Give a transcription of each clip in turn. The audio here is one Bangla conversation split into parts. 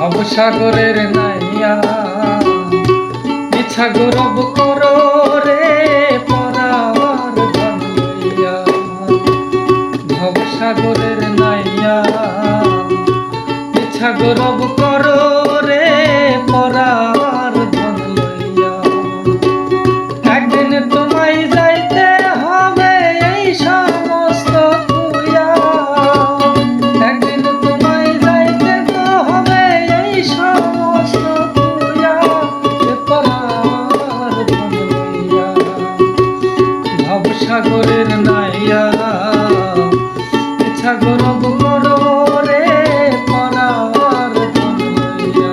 ভবসাগরের নাইয়া ইচ্ছা গৌরব করো রে পরার ধন লইয়া। ভবসাগরের নাইয়া ইচ্ছা গৌরব করো রে পরার ধন লইয়া। একদিন তোমায় যাইতে হবে এই সমস্ত থুইয়া। একদিন তোমায় যাইতে তো হবে এই সমস্ত থুইয়া পরার ধন লইয়া। ভবসাগরের নাইয়া ইচ্ছা গৌরব করো রে পরার ধন লইয়া।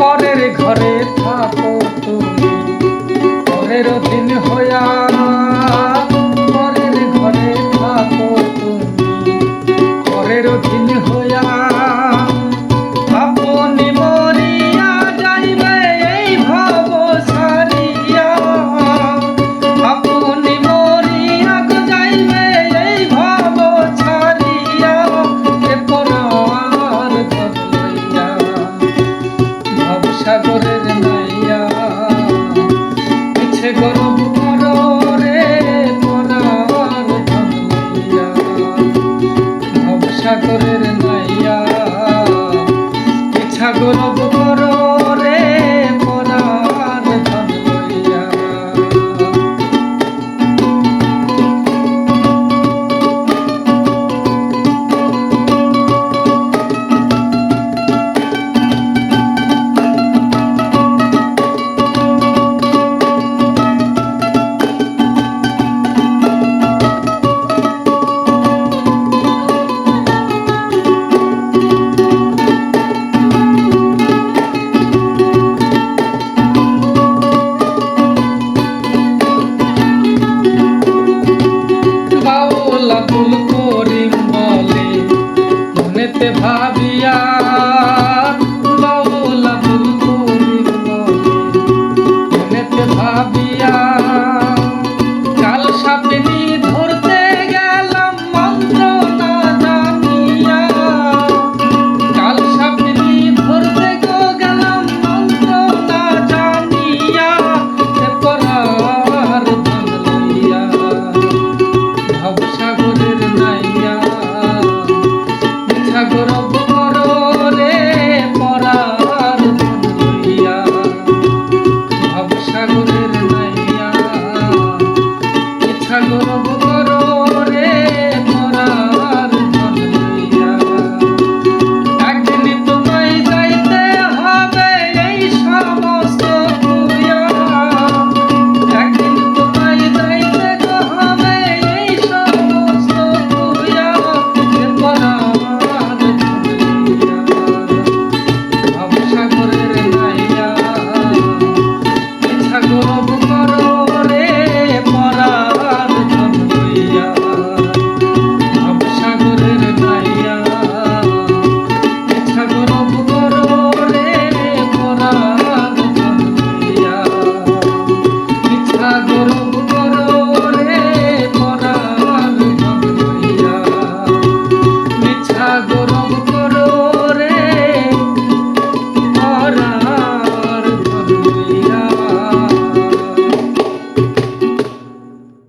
পরের ঘরে থাকো তুমি, পরের অধীন হইয়া